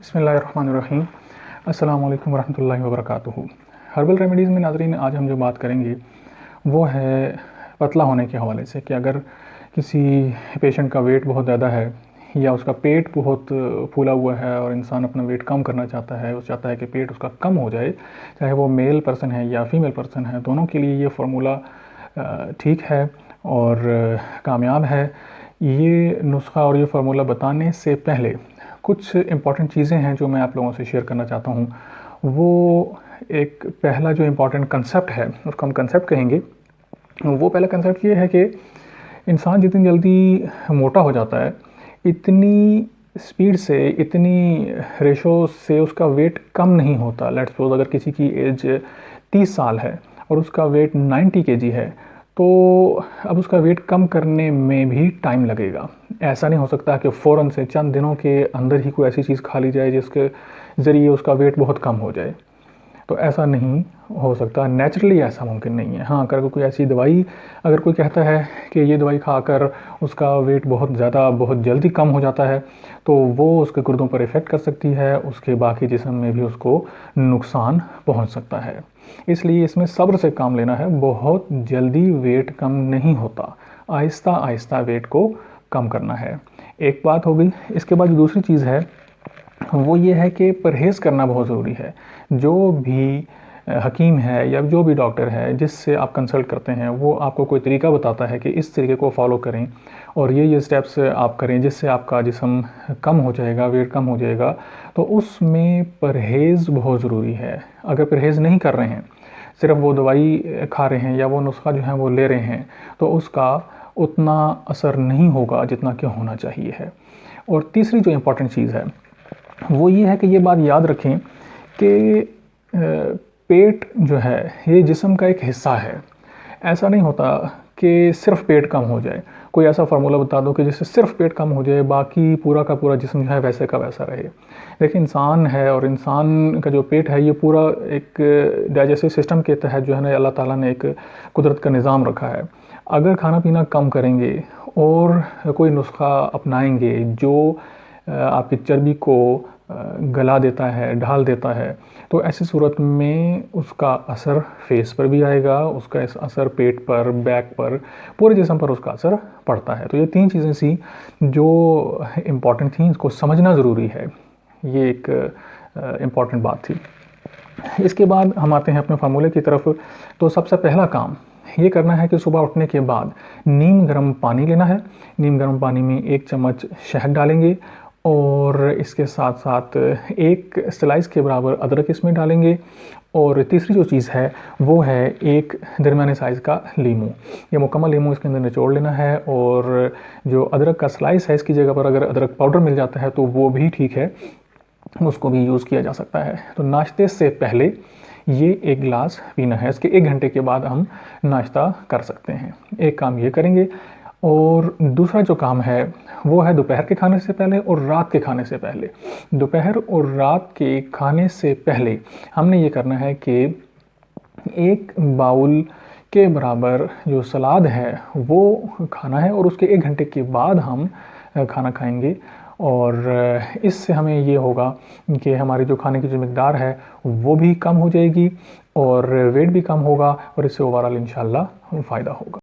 बिस्मिल्लाहिर्रहमानिर्रहीम। अस्सलाम वालेकुम वरहमतुल्लाहि वबरकातुहू। हर्बल रेमेडीज़ में नाज़रीन, आज हम जो बात करेंगे वो है पतला होने के हवाले से कि अगर किसी पेशेंट का वेट बहुत ज़्यादा है या उसका पेट बहुत फूला हुआ है और इंसान अपना वेट कम करना चाहता है, वो चाहता है कि पेट उसका कम हो जाए, चाहे वो मेल पर्सन है या फीमेल पर्सन है, दोनों के लिए ये फार्मूला ठीक है और कामयाब है। ये नुस्खा और ये फार्मूला बताने से पहले कुछ इम्पॉर्टेंट चीज़ें हैं जो मैं आप लोगों से शेयर करना चाहता हूँ। वो एक पहला जो इम्पॉर्टेंट कंसेप्ट है, उसको हम कंसेप्ट कहेंगे। वो पहला कंसेप्ट ये है कि इंसान जितनी जल्दी मोटा हो जाता है, इतनी स्पीड से, इतनी रेशो से उसका वेट कम नहीं होता। लेट्स सपोज अगर किसी की एज 30 साल है और उसका वेट 90 kg है, तो अब उसका वेट कम करने में भी टाइम लगेगा। ऐसा नहीं हो सकता कि फ़ौरन से चंद दिनों के अंदर ही कोई ऐसी चीज़ खा ली जाए जिसके ज़रिए उसका वेट बहुत कम हो जाए। तो ऐसा नहीं हो सकता, नेचुरली ऐसा मुमकिन नहीं है। हाँ, अगर कोई ऐसी दवाई, अगर कोई कहता है कि ये दवाई खाकर उसका वेट बहुत ज़्यादा बहुत जल्दी कम हो जाता है, तो वो उसके गुर्दों पर इफ़ेक्ट कर सकती है, उसके बाकी जिस्म में भी उसको नुकसान पहुंच सकता है। इसलिए इसमें सब्र से काम लेना है। बहुत जल्दी वेट कम नहीं होता, आहिस्ता आहिस्ता वेट को कम करना है। एक बात हो गई। इसके बाद दूसरी चीज़ है वो ये है कि परहेज़ करना बहुत ज़रूरी है। जो भी हकीम है या जो भी डॉक्टर है जिससे आप कंसल्ट करते हैं, वो आपको कोई तरीका बताता है कि इस तरीके को फॉलो करें और ये स्टेप्स आप करें जिससे आपका जिस्म कम हो जाएगा, वेट कम हो जाएगा, तो उसमें परहेज़ बहुत ज़रूरी है। अगर परहेज़ नहीं कर रहे हैं, सिर्फ वो दवाई खा रहे हैं या वो नुस्खा जो है वो ले रहे हैं, तो उसका उतना असर नहीं होगा जितना कि होना चाहिए है। और तीसरी जो इम्पॉर्टेंट चीज़ है वो ये है कि ये बात याद रखें कि पेट जो है ये जिस्म का एक हिस्सा है। ऐसा नहीं होता कि सिर्फ पेट कम हो जाए। कोई ऐसा फार्मूला बता दो कि जिससे सिर्फ पेट कम हो जाए, बाकी पूरा का पूरा जिस्म जो है वैसे का वैसा रहे। देखिए, इंसान है और इंसान का जो पेट है ये पूरा एक डाइजेस्टिव सिस्टम के तहत जो है ना, अल्लाह ताला ने एक कुदरत का निज़ाम रखा है। अगर खाना पीना कम करेंगे और कोई नुस्खा अपनाएंगे जो आपकी चर्बी को गला देता है, ढाल देता है, तो ऐसी सूरत में उसका असर फेस पर भी आएगा, उसका असर पेट पर, बैक पर, पूरे जिस्म पर उसका असर पड़ता है। तो ये तीन चीज़ें सी जो इम्पॉर्टेंट थी, इसको समझना ज़रूरी है। ये एक इम्पॉर्टेंट बात थी। इसके बाद हम आते हैं अपने फार्मूले की तरफ। तो सबसे पहला काम ये करना है कि सुबह उठने के बाद नीम गर्म पानी लेना है। नीम गर्म पानी में 1 चम्मच शहद डालेंगे और इसके साथ साथ 1 स्लाइस के बराबर अदरक इसमें डालेंगे। और तीसरी जो चीज़ है वो है 1 दरमियाने साइज़ का लीमू। ये मुकम्मल लीमू इसके अंदर निचोड़ लेना है और जो अदरक का स्लाइस है, इसकी जगह पर अगर अदरक पाउडर मिल जाता है तो वो भी ठीक है, उसको भी यूज़ किया जा सकता है। तो नाश्ते से पहले ये 1 गिलास पीना है। इसके 1 घंटे के बाद हम नाश्ता कर सकते हैं। एक काम ये करेंगे। और दूसरा जो काम है वो है दोपहर के खाने से पहले और रात के खाने से पहले। दोपहर और रात के खाने से पहले हमने ये करना है कि 1 बाउल के बराबर जो सलाद है वो खाना है और उसके 1 घंटे के बाद हम खाना खाएंगे। और इससे हमें ये होगा कि हमारी जो खाने की जो मिक़दार है वो भी कम हो जाएगी और वेट भी कम होगा और इससे ओवरऑल इंशाल्लाह फ़ायदा होगा।